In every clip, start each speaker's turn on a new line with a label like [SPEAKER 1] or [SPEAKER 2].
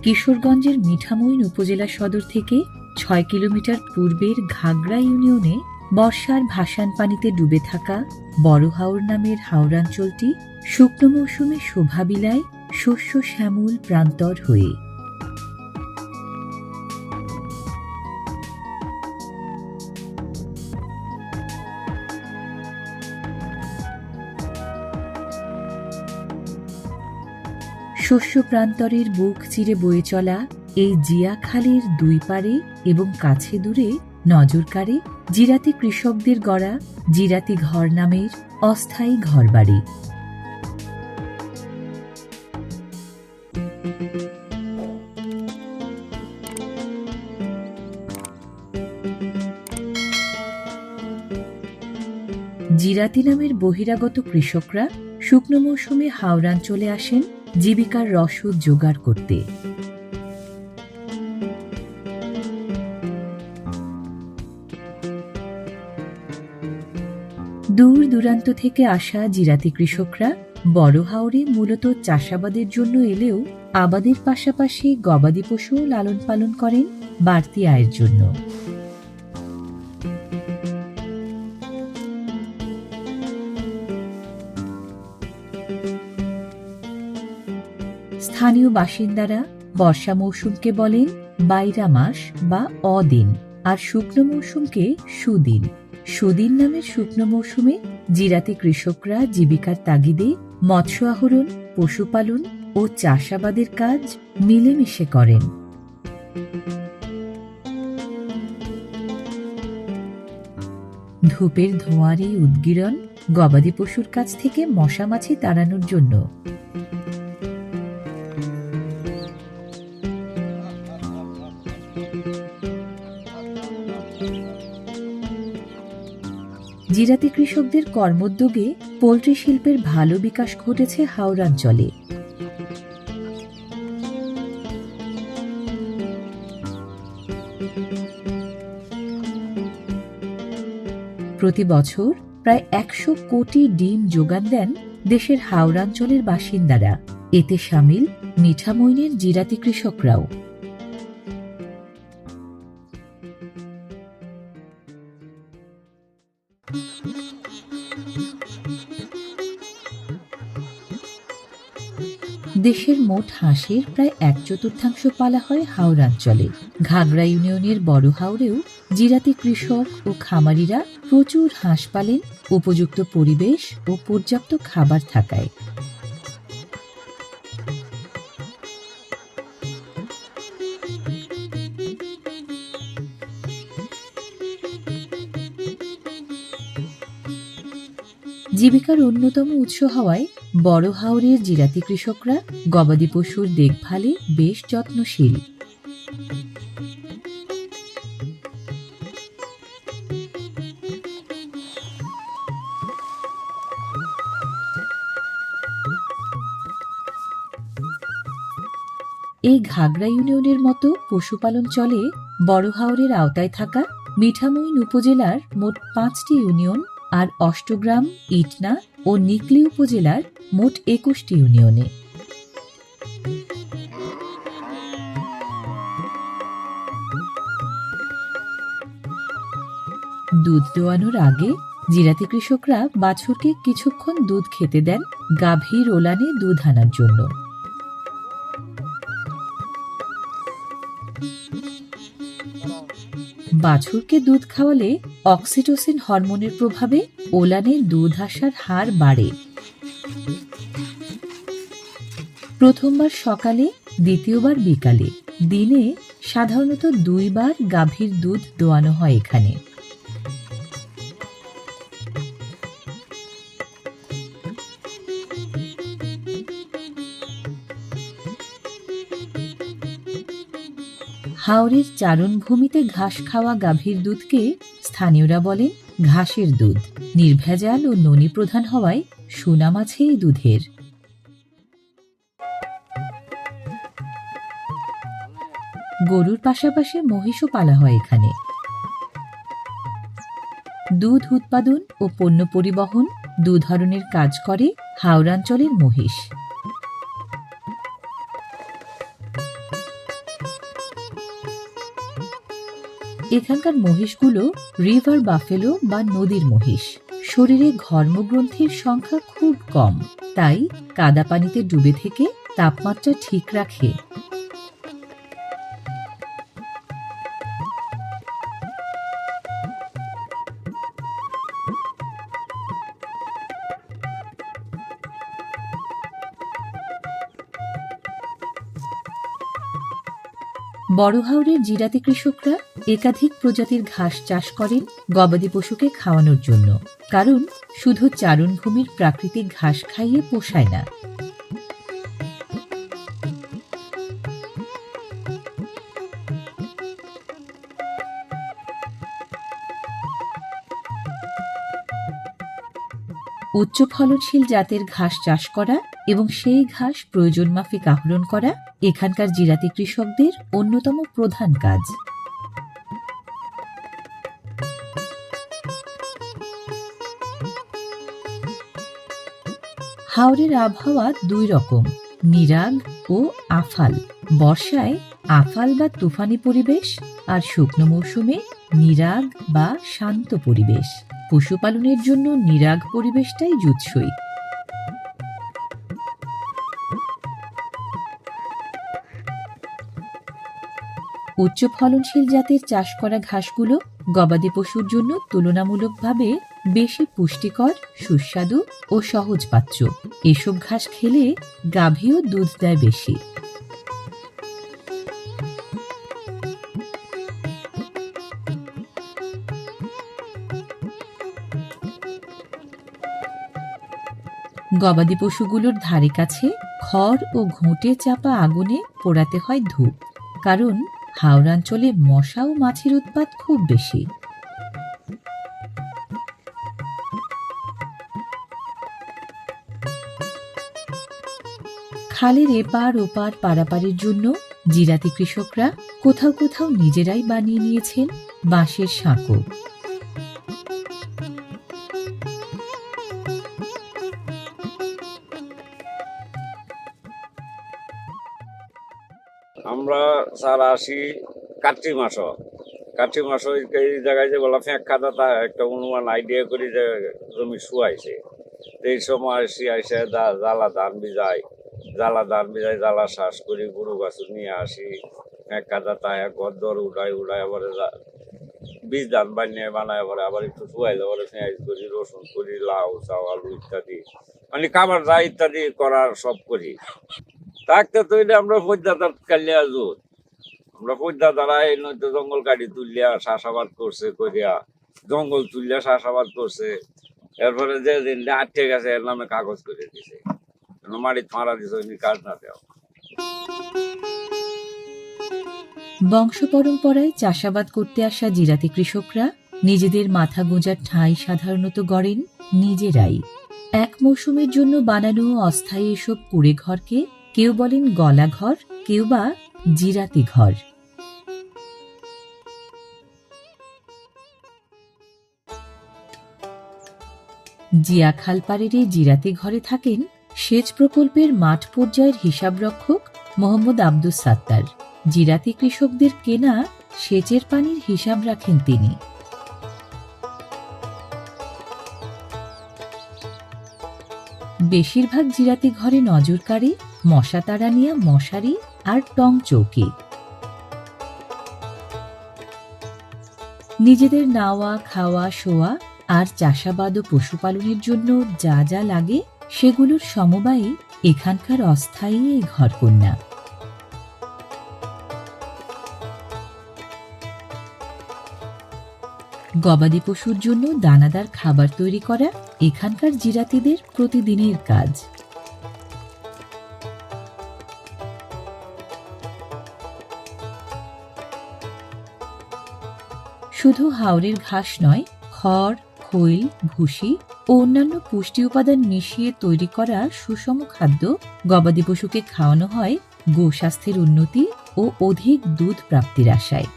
[SPEAKER 1] কিশোরগঞ্জের মিঠামইন উপজেলা সদর থেকে ৬ কিলোমিটার পূর্বের ঘাগড়া ইউনিয়নে বর্ষার ভাসান পানিতে ডুবে থাকা বড় হাওর নামের হাওরাঞ্চলটি শুকনো মৌসুমে শোভা বিলায় শস্য শ্যামল প্রান্তর হয়ে। শস্য প্রান্তরের বুক চিরে বয়ে চলা এই জিয়া খালের দুই পারে এবং কাছে দূরে নজর কাড়ে জিরাতি কৃষকদের গড়া জিরাতি ঘর নামের অস্থায়ী ঘরবাড়ি। জিরাতি নামের বহিরাগত কৃষকরা শুকনো মৌসুমে হাওরাঞ্চলে আসেন জীবিকার রসদ জোগাড় করতে। দূর দূরান্ত থেকে আসা জিরাতি কৃষকরা বড় হাওরে মূলত চাষাবাদের জন্য এলেও আবাদের পাশাপাশি গবাদি পশু লালন পালন করেন বাড়তি আয়ের জন্য। স্থানীয় বাসিন্দারা বর্ষা মৌসুমকে বলেন বাইরা মাস বা অদিন, আর শুকনো মৌসুমকে সুদিন। সুদিন নামের শুকনো মৌসুমে জিরাতি কৃষকরা জীবিকার তাগিদে মৎস্য আহরণ, পশুপালন ও চাষাবাদের কাজ মিলেমিশে করেন। ধূপের ধোঁয়ার এই উদ্গীরণ গবাদি পশুর কাছ থেকে মশা মাছি তাড়ানোর জন্য। জিরাতি কৃষকদের কর্মোদ্যোগে পোল্ট্রি শিল্পের ভালো বিকাশ ঘটেছে হাওরাঞ্চলে। প্রতি বছর প্রায় ১০০ কোটি ডিম যোগান দেন দেশের হাওরাঞ্চলের বাসিন্দারা। এতে শামিল মিঠামইনের জিরাতি কৃষকরাও। দেশের মোট হাঁসের প্রায় ১/৪ পালা হয় হাওরাঞ্চলে। ঘাগড়া ইউনিয়নের বড় হাওরেও জিরাতি কৃষক ও খামারিরা প্রচুর হাঁস পালেন উপযুক্ত পরিবেশ ও পর্যাপ্ত খাবার থাকায়। জীবিকার অন্যতম উৎস হওয়ায় বড় হাওরের জিরাতি কৃষকরা গবাদি পশুর দেখভালে বেশ যত্নশীল। এই ঘাগড়া ইউনিয়নের মতো পশুপালন চলে বড় হাওরের আওতায় থাকা মিঠামইন উপজেলার মোট ৫টি ইউনিয়ন আর অষ্টগ্রাম, ইটনা ও নিকলী উপজেলার মোট ২১টি ইউনিয়নে। দুধ দোয়ানোর আগে জিরাতি কৃষকরা বাছুরকে কিছুক্ষণ দুধ খেতে দেন গাভীর ওলানে দুধ আনার জন্য। বাছুরকে দুধ খাওয়ালে অক্সিটোসিন হরমোনের প্রভাবে ওলানে দুধ আসার হার বাড়ে। প্রথমবার সকালে, দ্বিতীয়বার বিকালে, দিনে সাধারণত ২ বার গাভীর দুধ দোয়ানো হয় এখানে। হাওরের চারণভূমিতে ঘাস খাওয়া গাভীর দুধকে স্থানীয়রা বলেন ঘাসের দুধ। নির্ভেজাল ও ননি প্রধান হওয়ায় সুনাম আছে এই দুধের। গরুর পাশাপাশি মহিষও পালা হয় এখানে। দুধ উৎপাদন ও পণ্য পরিবহন 2 ধরনের কাজ করে হাওড়াঞ্চলের মহিষ। এখানকার মহিষগুলো রিভার বাফেলো বা নদীর মহিষ। শরীরে ঘর্মগ্রন্থির সংখ্যা খুব কম, তাই কাদা পানিতে ডুবে থেকে তাপমাত্রা ঠিক রাখে। বড় হাওরের জিরাতি কৃষকরা একাধিক প্রজাতির ঘাস চাষ করেন গবাদি পশুকে খাওয়ানোর জন্য, কারণ শুধু চারণভূমির প্রাকৃতিক ঘাস খাইয়ে পোষায় না। উচ্চ ফলনশীল জাতের ঘাস চাষ করা এবং সেই ঘাস প্রয়োজন মাফিক আহরণ করা এখানকার জিরাতি কৃষকদের অন্যতম প্রধান কাজ। হাওরের আবহাওয়া 2 রকম, নিরাগ ও আফাল। বর্ষায় আফাল বা তুফানি পরিবেশ, আর শুকনো মৌসুমে নিরাগ বা শান্ত পরিবেশ। পশুপালনের জন্য নিরাগ পরিবেশটাই জুৎসই। উচ্চ ফলনশীল জাতের চাষ করা ঘাসগুলো গবাদি পশুর জন্য তুলনামূলকভাবে বেশি পুষ্টিকর, সুস্বাদু ও সহজপাচ্য। এসব ঘাস খেলে গাভীও দুধ দেয় বেশি। গবাদি পশুগুলোর ধারে কাছে খড় ও ঘুঁটে চাপা আগুনে পোড়াতে হয় ধূপ, কারণ হাওড়াঞ্চলে মশা ও মাছির উৎপাত খুব বেশি। খালের এপার ওপার পারাপারের জন্য জিরাতি কৃষকরা কোথাও কোথাও নিজেরাই বানিয়ে নিয়েছেন বাঁশের সাঁকো।
[SPEAKER 2] আমরা স্যার আসি কার্তিক মাস এই জায়গায় যে বলা ফ্যাঁক খাতা তা একটা অনুমান আইডিয়া করি যে জমি শুয়াইছে। এই সময় আসি আইসে জ্বালা ধান বিজাই জ্বালা শ্বাস করি, গরু বাছুর নিয়ে আসি, ফ্যাঁক খাতা তা ঘর দর উড়াই আবার বীজ ধান বানায় পরে আবার একটু শুয়াইলে পরে পেঁয়াজ করি, রসুন করি, লাউ চাউ আলু ইত্যাদি, মানে খাবার যা ইত্যাদি করার সব করি। থাকতে তো এটা আমরা পদ্মাদার কালিয়া জোর, আমরা পদ্মাদারা এই নয়তো জঙ্গল কাটি তুলিয়া চাষাবাদ করছে, করিয়া জঙ্গল তুলিয়া চাষাবাদ করছে। এরপরে যে আটকে গেছে এর নামে কাগজ করে দিছে, মাটির ফাঁড়া দিছে, কাজ না দেওয়া।
[SPEAKER 1] বংশ পরম্পরায় চাষাবাদ করতে আসা জিরাতি কৃষকরা নিজেদের মাথা গোঁজার ঠাঁই সাধারণত গড়েন নিজেরাই। এক মৌসুমের জন্য বানানো অস্থায়ী এসব কুড়ে ঘরকে কেউ বলেন গলা ঘর, কেউ বা জিরাতি ঘর। জিয়া খালপাড়ের এই জিরাতি ঘরে থাকেন সেচ প্রকল্পের মাঠ পর্যায়ের হিসাবরক্ষক মোহাম্মদ আব্দুস সাত্তার। জিরাতি কৃষকদের কেনা সেচের পানির হিসাব রাখেন তিনি। বেশিরভাগ জিরাতি ঘরে নজর কাড়ে মশা তাড়ানিয়া মশারি আর টং চৌকি। নিজেদের নাওয়া, খাওয়া, শোয়া আর চাষাবাদ ও পশুপালনের জন্য যা যা লাগে সেগুলোর সমবায়ে এখানকার অস্থায়ী এই ঘরকন্যা। গবাদি পশুর জন্য দানাদার খাবার তৈরি করা এখানকার জিরাতিদের প্রতিদিনের কাজ। শুধু হাওরের ঘাস নয়, খড়, খৈল, ভুসি ও অন্যান্য পুষ্টি উপাদান মিশিয়ে তৈরি করা সুষম খাদ্য গবাদি পশুকে খাওয়ানো হয় গোস্বাস্থ্যের উন্নতি ও অধিক দুধ প্রাপ্তির আশায়।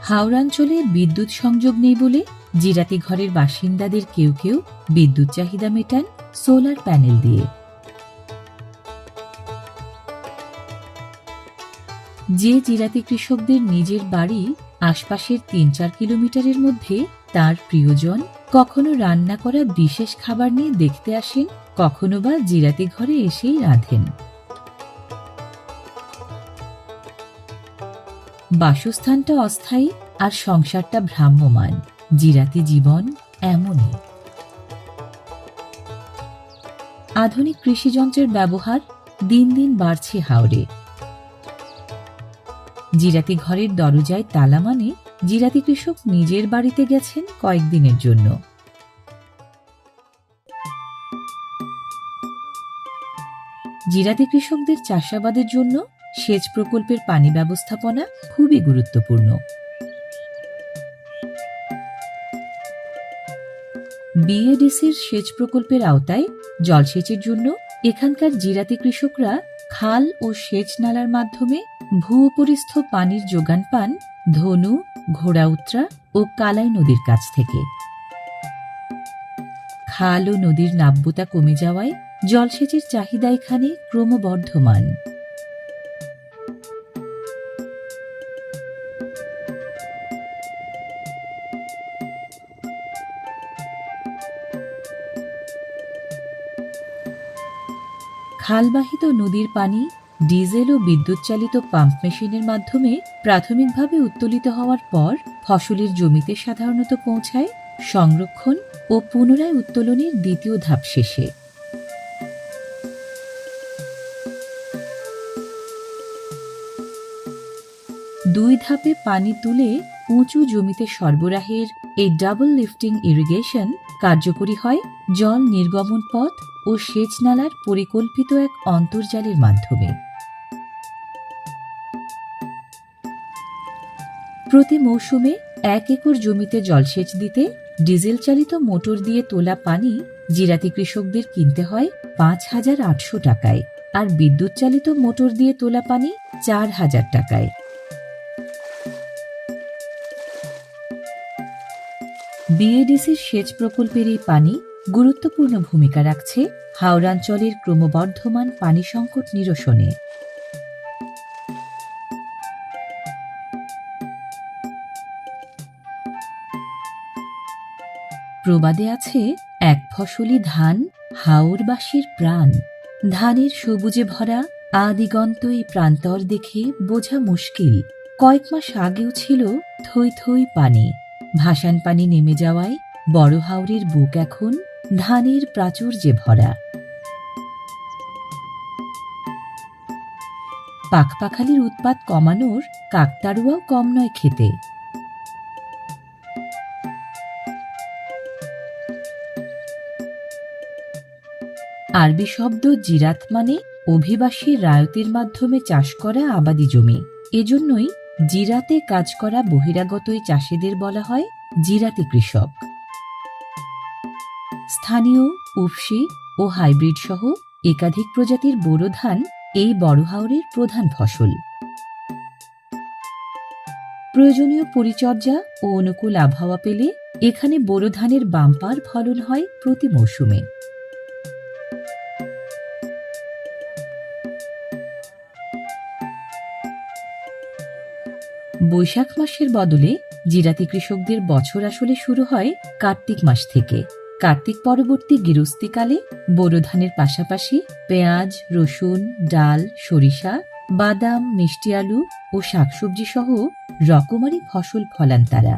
[SPEAKER 1] হাওড়াঞ্চলে বিদ্যুৎ সংযোগ নেই বলে জিরাতি ঘরের বাসিন্দাদের কেউ কেউ বিদ্যুৎ চাহিদা মেটান সোলার প্যানেল দিয়ে। যে জিরাতি কৃষকদের নিজের বাড়ি আশপাশের ৩-৪ কিলোমিটারের মধ্যে, তার প্রিয়জন কখনো রান্না করা বিশেষ খাবার নিয়ে দেখতে আসেন, কখনো বা জিরাতি ঘরে এসেই রাঁধেন। বাসস্থানটা অস্থায়ী আর সংসারটা ভ্রাম্যমান। জিরাতি জীবন এমনই। আধুনিক কৃষিযন্ত্রের ব্যবহার দিন দিন বাড়ছে হাওড়ে। জিরাতি ঘরের দরজায় তালা মানে জিরাতি কৃষক নিজের বাড়িতে গেছেন কয়েকদিনের জন্য। জিরাতি কৃষকদের চাষাবাদের জন্য সেচ প্রকল্পের পানি ব্যবস্থাপনা খুবই গুরুত্বপূর্ণ। বিএডিসির সেচ প্রকল্পের আওতায় জলসেচের জন্য এখানকার জিরাতি কৃষকরা খাল ও সেচ নালার মাধ্যমে ভূপরিস্থ পানির যোগান পান ধনু, ঘোড়াউত্রা ও কালাই নদীর কাছ থেকে। খাল ও নদীর নাব্যতা কমে যাওয়ায় জলসেচের চাহিদা এখানে ক্রমবর্ধমান। খালবাহিত নদীর পানি ডিজেল ও বিদ্যুৎ চালিত পাম্প মেশিনের মাধ্যমে প্রাথমিকভাবে উত্তোলিত হওয়ার পর ফসলের জমিতে সাধারণত পৌঁছায় সংরক্ষণ ও পুনরায় উত্তোলনের দ্বিতীয় ধাপ শেষে। দুই ধাপে পানি তুলে উঁচু জমিতে সরবরাহের এই ডাবল লিফটিং ইরিগেশন কার্যকরী হয় জল নির্গমন পথ ও সেচ নালার পরিকল্পিত এক অন্তর্জালের মাধ্যমে। প্রতি মৌসুমে 1 একর জমিতে জলসেচ দিতে ডিজেল চালিত মোটর দিয়ে তোলা পানি জিরাতি কৃষকদের কিনতে হয় 5,800 টাকায়, আর বিদ্যুৎ চালিত মোটর দিয়ে তোলা পানি 4,000 টাকায়। বিএডিসির সেচ প্রকল্পের এই পানি গুরুত্বপূর্ণ ভূমিকা রাখছে হাওড়াঞ্চলের ক্রমবর্ধমান পানি সংকট নিরসনে। প্রবাদে আছে, এক ফসলি ধান হাওরবাসীর প্রাণ। ধানের সবুজে ভরা আদিগন্ত এই প্রান্তর দেখে বোঝা মুশকিল কয়েক মাস আগেও ছিল থই থই পানি। ভাসান পানি নেমে যাওয়ায় বড় হাওরের বুক এখন ধানের প্রাচুর্যে ভরা। পাখপাখালির উৎপাত কমানোর কাকতাড়ুয়াও কম নয় খেতে। আরবি শব্দ জিরাত মানে অভিবাসী রায়তের মাধ্যমে চাষ করা আবাদি জমি। এজন্যই জিরাতে কাজ করা বহিরাগত এই চাষিদের বলা হয় জিরাতি কৃষক। স্থানীয় উফশি ও হাইব্রিড সহ একাধিক প্রজাতির বোরো ধান এই বড় হাওরের প্রধান ফসল। প্রয়োজনীয় পরিচর্যা ও অনুকূল আবহাওয়া পেলে এখানে বোরো ধানের বাম্পার ফলন হয় প্রতি মৌসুমে। বৈশাখ মাসের বদলে জিরাতি কৃষকদের বছর আসলে শুরু হয় কার্তিক মাস থেকে। কার্তিক পরবর্তী গৃহস্থীকালে বোরো ধানের পাশাপাশি পেঁয়াজ, রসুন, ডাল, সরিষা, বাদাম, মিষ্টি আলু ও শাকসবজি সহ রকমারি ফসল ফলান তারা।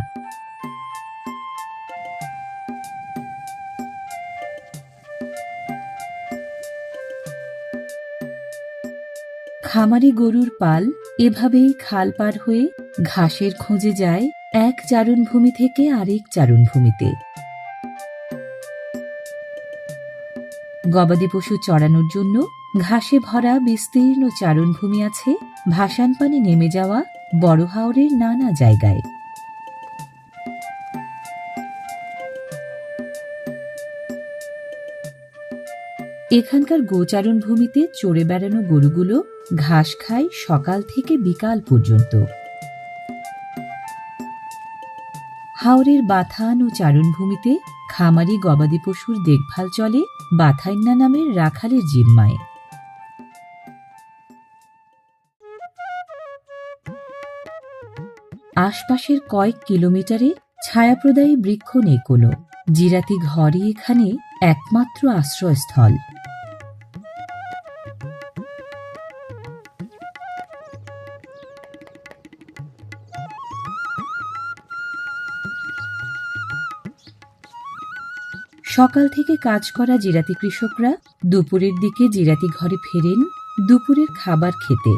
[SPEAKER 1] খামারি গরুর পাল এভাবেই খাল পার হয়ে ঘাসের খোঁজে যায় এক চারণভূমি থেকে আরেক চারণভূমিতে। গবাদি পশু চড়ানোর জন্য ঘাসে ভরা বিস্তীর্ণ চারণভূমি আছে ভাসান পানি নেমে যাওয়া বড় হাওরের নানা জায়গায়। এখানকার গোচারণ ভূমিতে চড়ে বেড়ানো গরুগুলো ঘাস খায় সকাল থেকে বিকাল পর্যন্ত। হাওরের বাথান ও চারণভূমিতে খামারি গবাদি পশুর দেখভাল চলে বাথাইন্না নামের রাখালের জিম্মায়। আশপাশের কয়েক কিলোমিটারে ছায়াপ্রদায়ী বৃক্ষ নেই কোনো। জিরাতি ঘরই এখানে একমাত্র আশ্রয়স্থল। সকাল থেকে কাজ করা জিরাতি কৃষকরা দুপুরের দিকে জিরাতি ঘরে ফেরেন দুপুরের খাবার খেতে।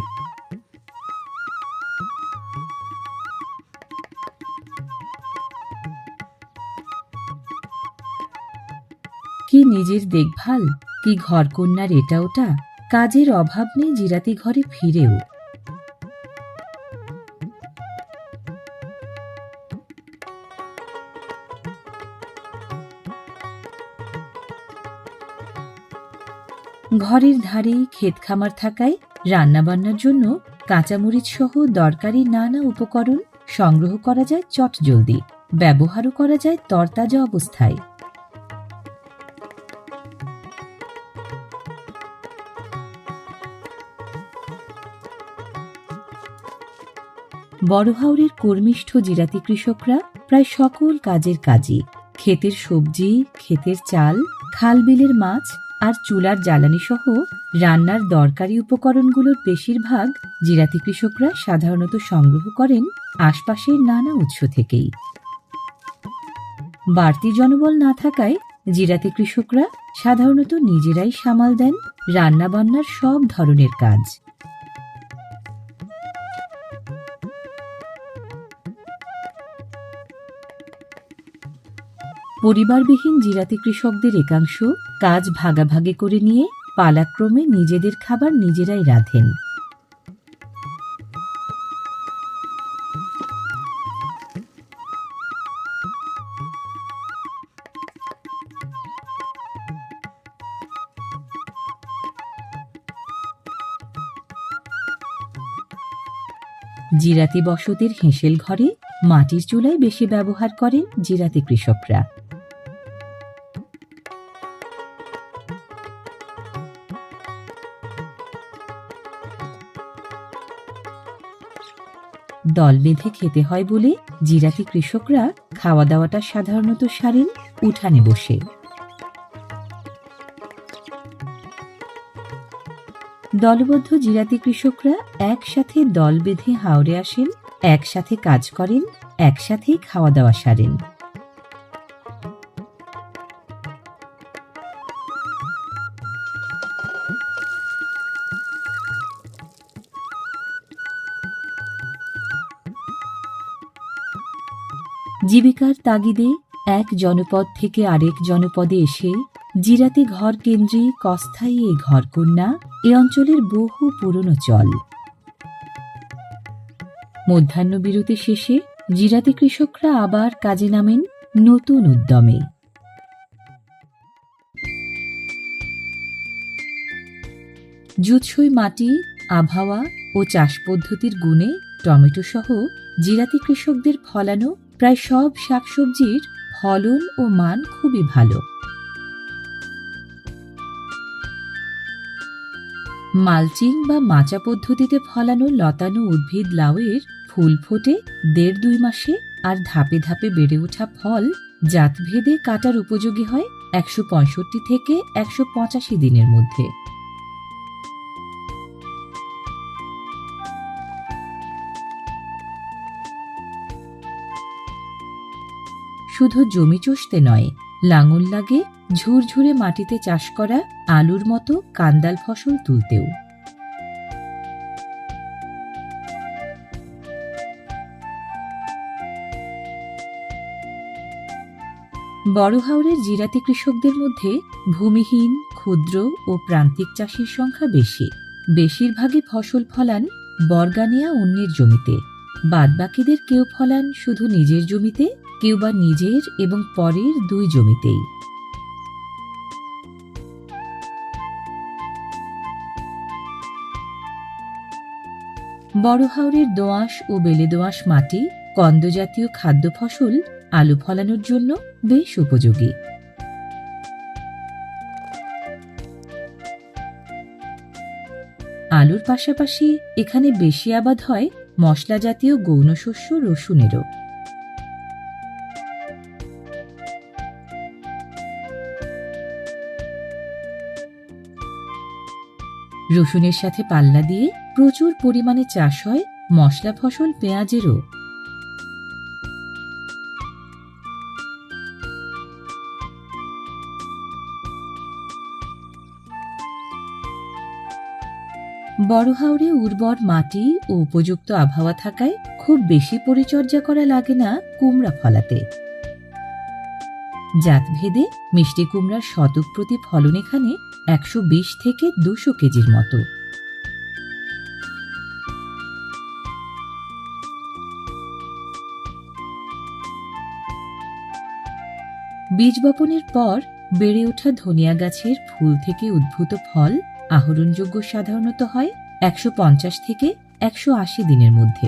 [SPEAKER 1] কি নিজের দেখভাল, কি ঘরকন্যার এটা ওটা, কাজের অভাব নেই জিরাতি ঘরে ফিরেও। ঘরের ধারেই ক্ষেত খামার থাকায় রান্নাবান্নার জন্য কাঁচামরিচ সহ দরকারি নানা উপকরণ সংগ্রহ করা যায় চটজলদি, ব্যবহারও করা যায় তরতাজা অবস্থায়। বড়হাওরের কর্মিষ্ঠ জিরাতি কৃষকরা প্রায় সকল কাজের কাজী। ক্ষেতের সবজি, ক্ষেতের চাল, খাল বিলের মাছ আর চুলার জ্বালানি সহ রান্নার দরকারি উপকরণগুলোর বেশিরভাগ জিরাতি কৃষকরা সাধারণত সংগ্রহ করেন আশপাশের নানা উৎস থেকেই। বাড়তি জনবল না থাকায় জিরাতি কৃষকরা সাধারণত নিজেরাই সামাল দেন রান্নাবান্নার সব ধরনের কাজ। পরিবারবিহীন জিরাতি কৃষকদের একাংশ কাজ ভাগাভাগি করে নিয়ে পালাক্রমে নিজেদের খাবার নিজেরাই রাঁধেন। জিরাতি বসতের হেঁসেল ঘরে মাটির চুলায় বেশি ব্যবহার করেন জিরাতি কৃষকরা। দল বেঁধে খেতে হয় বলে জিরাতি কৃষকরা খাওয়া দাওয়াটা সাধারণত সারেন উঠানে বসে। দলবদ্ধ জিরাতি কৃষকরা একসাথে দল বেঁধে হাওরে আসেন, একসাথে কাজ করেন, একসাথেই খাওয়া দাওয়া সারেন। জীবিকার তাগিদে এক জনপদ থেকে আরেক জনপদে এসে জিরাতি ঘর কেন্দ্রিক অস্থায়ী এই ঘরকন্যা এ অঞ্চলের বহু পুরনো চল। মধ্যাহ্ন বিরতি শেষে জিরাতি কৃষকরা আবার কাজে নামেন নতুন উদ্যমে। জুৎসই মাটি, আবহাওয়া ও চাষ পদ্ধতির গুণে টমেটো সহ জিরাতি কৃষকদের ফলানো প্রায় সব শাকসবজির ফলন ও মান খুবই ভালো। মালচিং বা মাচা পদ্ধতিতে ফলানো লতানো উদ্ভিদ লাউয়ের ফুল ফোটে ১.৫-২ মাসে, আর ধাপে ধাপে বেড়ে ওঠা ফল জাতভেদে কাটার উপযোগী হয় ১৬৫ থেকে ১৮৫ দিনের মধ্যে। শুধু জমি চষতে নয়, লাঙল লাগে ঝুরঝুরে মাটিতে চাষ করা আলুর মতো কান্দাল ফসল তুলতেও। বড়হাওরের জিরাতি কৃষকদের মধ্যে ভূমিহীন, ক্ষুদ্র ও প্রান্তিক চাষির সংখ্যা বেশি। বেশিরভাগই ফসল ফলান বর্গা নেয়া অন্যের জমিতে, বাদবাকিদের কেউ ফলান শুধু নিজের জমিতে, কেউ বা নিজের এবং পরের ২ জমিতেই। বড়হাওরের দোআঁশ ও বেলে দোআঁশ মাটি কন্দজাতীয় খাদ্য ফসল আলু ফলানোর জন্য বেশ উপযোগী। আলুর পাশাপাশি এখানে বেশি আবাদ হয় মশলা জাতীয় গৌণ শস্য রসুনেরও। রসুনের সাথে পাল্লা দিয়ে প্রচুর পরিমাণে চাষ হয় মশলা ফসল পেঁয়াজেরও। বড় হাওরে উর্বর মাটি ও উপযুক্ত আবহাওয়া থাকায় খুব বেশি পরিচর্যা করা লাগে না কুমড়া ফলাতে। জাতভেদে মিষ্টি কুমড়ার শতক প্রতি ফলন এখানে 120 থেকে 200 কেজির মতো। বীজ বপনের পর বেড়ে ওঠা ধনিয়া গাছের ফুল থেকে উদ্ভূত ফল আহরণযোগ্য সাধারণত হয় 150 থেকে 180 দিনের মধ্যে।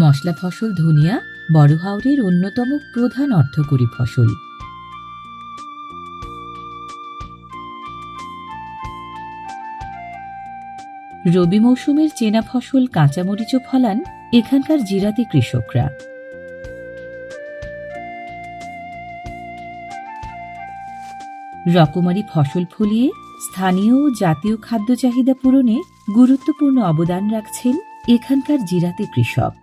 [SPEAKER 1] মশলা ফসল ধনিয়া বড় হাওরের অন্যতম প্রধান অর্থকরী ফসল। রবি মৌসুমের চেনা ফসল কাঁচামরিচও ফলান এখানকার জিরাতি কৃষকরা। রকমারি ফসল ফলিয়ে স্থানীয় ও জাতীয় খাদ্য চাহিদা পূরণে গুরুত্বপূর্ণ অবদান রাখছেন এখানকার জিরাতি কৃষক।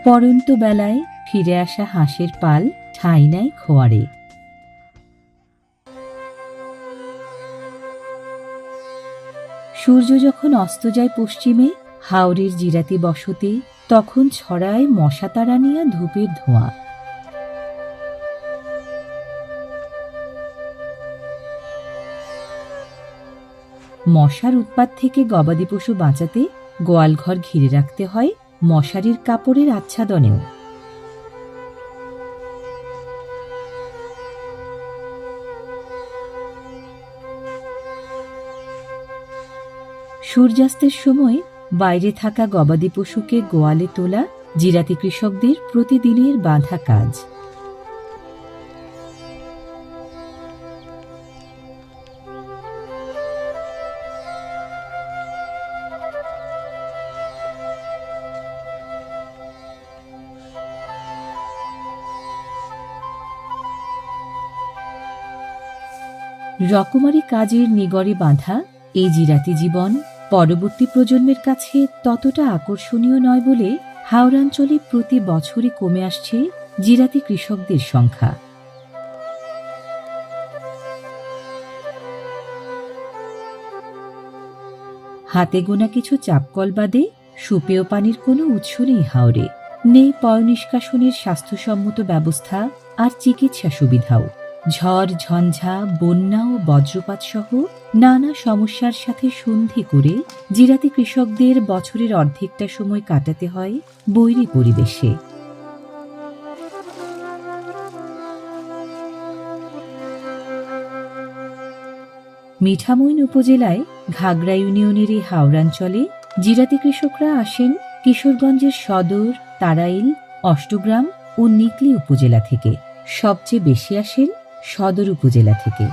[SPEAKER 1] পরন্ত বেলায় ফিরে আসা হাঁসের পাল ঠাঁই নেয় খোয়ারে। সূর্য যখন অস্ত যায় পশ্চিমে হাওরের জিরাতি বসতে, তখন ছড়ায় মশা তাড়ানিয়া ধূপের ধোঁয়া। মশার উৎপাত থেকে গবাদি পশু বাঁচাতে গোয়ালঘর ঘিরে রাখতে হয় মশারির কাপড়ের আচ্ছাদনেও। সূর্যাস্তের সময় বাইরে থাকা গবাদি পশুকে গোয়ালে তোলা জিরাতি কৃষকদের প্রতিদিনের বাঁধা কাজ। রকমারি কাজের নিগড়ে বাঁধা এই জিরাতি জীবন পরবর্তী প্রজন্মের কাছে ততটা আকর্ষণীয় নয় বলে হাওড়াঞ্চলে প্রতি বছরই কমে আসছে জিরাতি কৃষকদের সংখ্যা। হাতে গোনা কিছু চাপকল বাদে সুপেয় পানির কোনো উৎস নেই হাওরে। নেই পয় নিষ্কাশনের স্বাস্থ্যসম্মত ব্যবস্থা আর চিকিৎসা সুবিধাও। ঝড় ঝঞ্ঝা বন্যা ও বজ্রপাত সহ নানা সমস্যার সাথে সন্ধি করে জিরাতি কৃষকদের বছরের অর্ধেকটা সময় কাটাতে হয় বৈরী পরিবেশে। মিঠামইন উপজেলায় ঘাগড়া ইউনিয়নের এই হাওড়াঞ্চলে জিরাতি কৃষকরা আসেন কিশোরগঞ্জের সদর, তারাইল, অষ্টগ্রাম ও নিকলী উপজেলা থেকে। সবচেয়ে বেশি আসেন সদর উপজেলা থেকে।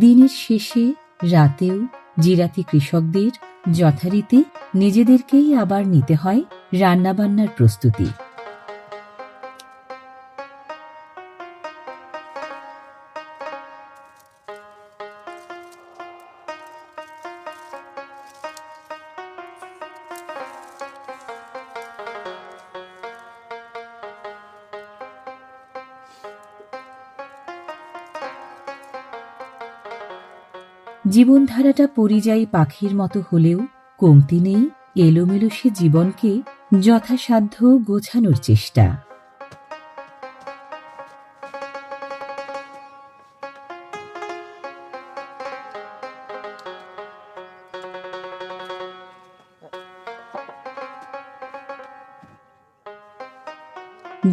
[SPEAKER 1] দিনের শেষে রাতেও জিরাতি কৃষকদের যথারীতি নিজেদেরকেই আবার নিতে হয় রান্নাবান্নার প্রস্তুতি। জীবনধারাটা পরিযায়ী পাখির মতো হলেও কমতি নেই এলোমেলো সে জীবনকে যথাসাধ্য গোছানোর চেষ্টা।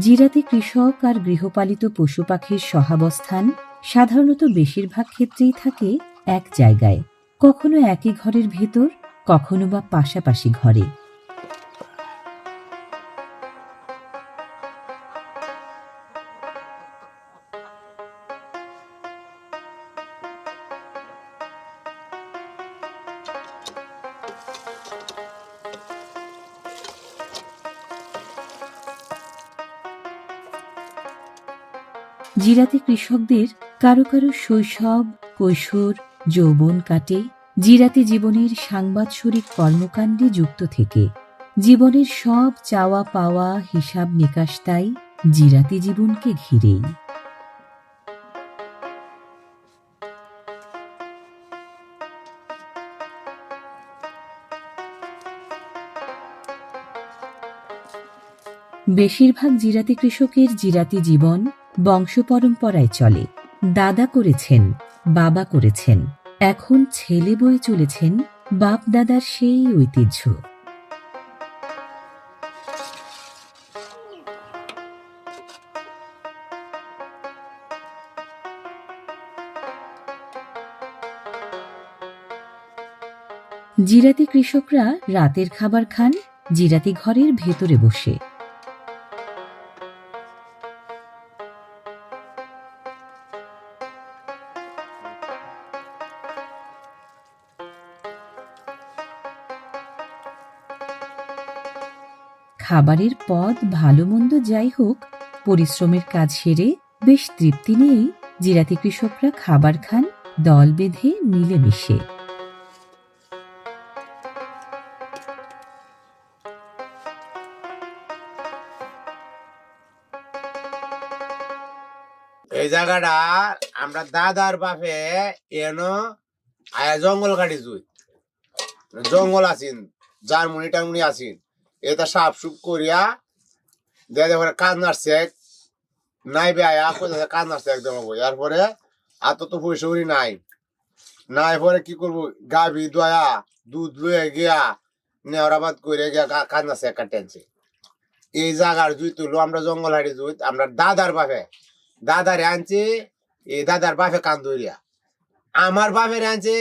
[SPEAKER 1] জিরাতে কৃষক আর গৃহপালিত পশু পাখির সহাবস্থান সাধারণত বেশিরভাগ ক্ষেত্রেই থাকে এক জায়গায়, কখনো একই ঘরের ভেতর, কখনো বা পাশাপাশি ঘরে। জিরাতে কৃষকদের কারো কারো শৈশব, কৈশোর, যৌবন কাটে জিরাতে জীবনের সাংবাৎসরিক কর্মকাণ্ডে যুক্ত থেকে। জীবনের সব চাওয়া পাওয়া, হিসাব নিকাশ তাই জিরাতি জীবনকে ঘিরেই। বেশিরভাগ জিরাতি কৃষকের জিরাতি জীবন বংশ পরম্পরায় চলে। দাদা করেছেন, বাবা করেছেন, এখন ছেলে বয়ে চলেছেন বাপ দাদার সেই ঐতিহ্য। জিরাতি কৃষকরা রাতের খাবার খান জিরাতি ঘরের ভেতরে বসে। খাবারের পদ ভালো মন্দ যাই হোক, পরিশ্রমের কাজ সেরে বেশ তৃপ্তি নিয়েই জিরাতি কৃষকরা খাবার খান দল বেঁধে মিলেমিশে।
[SPEAKER 3] এই জায়গাটা আমরা দাদার বাপে এনো আয়া জঙ্গল কাটি জুই, জঙ্গল আছিন, জার্মনি টার্মনি আছিন, এটা সাপ সুপ করিয়া দেখে কাজ নাড়ছে নাই বে আয়া কোথায় কাজ নাড়ছে একদম এরপরে এত তো পয়সা উড়ি নাই নাই পরে কি করবো, গাভি দয়া দুধ লয়ে গিয়া নেওয়ারাবাদ করে গিয়া কাজ নাড়ছে একটা টেনছে। এই জায়গার জুই তুলো আমরা জঙ্গল হাড়ি জুই আমরা দাদার বাপে, দাদারে আনছে এই দাদার বাপে কান্দরিয়া, আমার বাপের আনছে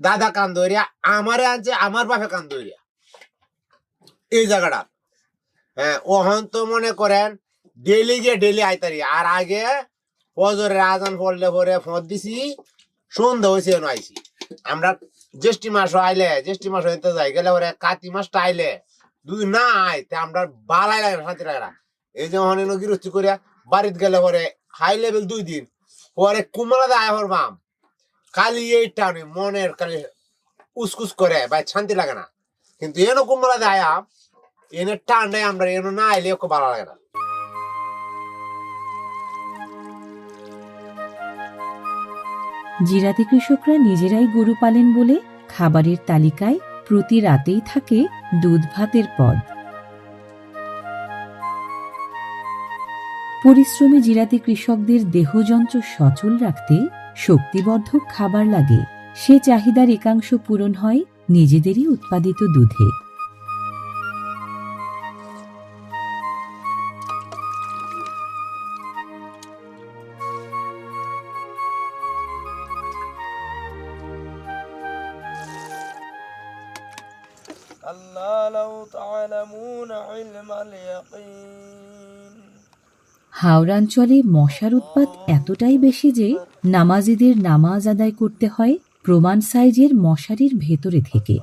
[SPEAKER 3] দাদা কান্দরিয়া, আমারে আনছে আমার বাপে কান্দরিয়া। এই জায়গাটা হ্যাঁ ওহন তো মনে করেন ডেলি গিয়ে ডেলি আইতারি। আর আগে ফজরের আজান পড়লে পরে ফোঁত দিছি, সন্ধ্যা হয়েছে আইসি। আমরা জ্যৈষ্ঠী মাস আইলে, জ্যৈষ্ঠী মাস হইতে যাই গেলে পরে কাতি মাসটা আইলে দুই না আইতে আমরা বালাই লাগে না, শান্তি লাগে না। এই যে অনেক গৃহস্থী করিয়া বাড়িতে গেলে পরে হাই লেভেল 2 দিন পরে কুমলা দেয় বাম খালি এইটা মনের খালি উসকুস করে ভাই, শান্তি লাগে না। কিন্তু এনো কুমলা দেয় এনে ঠান্ডায় আমরা এনো না আইলে খুব ভালো লাগে না।
[SPEAKER 1] জিরাতি কৃষকরা নিজেরাই গরু পালেন বলে খাবারের তালিকায় প্রতি রাতেই থাকে দুধ ভাতের পদ। পরিশ্রমী জিরাতি কৃষকদের দেহযন্ত্র সচল রাখতে শক্তিবর্ধক খাবার লাগে। সে চাহিদার একাংশ পূরণ হয় নিজেদেরই উৎপাদিত দুধে। হাওড়াঞ্চলে মশার উৎপাত এতটাই বেশি যে নামাজিদের নামাজ আদায় করতে হয় প্রমাণ সাইজের মশারির ভেতরে থেকে।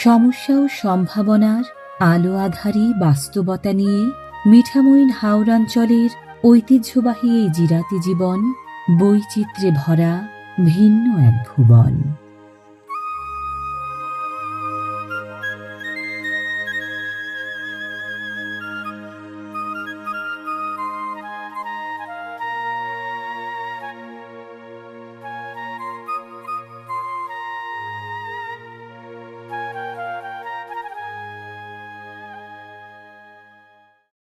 [SPEAKER 1] সমস্যা ও সম্ভাবনার আলো আধারী বাস্তবতা নিয়ে মিঠামইন হাওড়াঞ্চলের ঐতিহ্যবাহী এই জিরাতি জীবন বৈচিত্র্যে ভরা ভিন্ন এক ভুবন।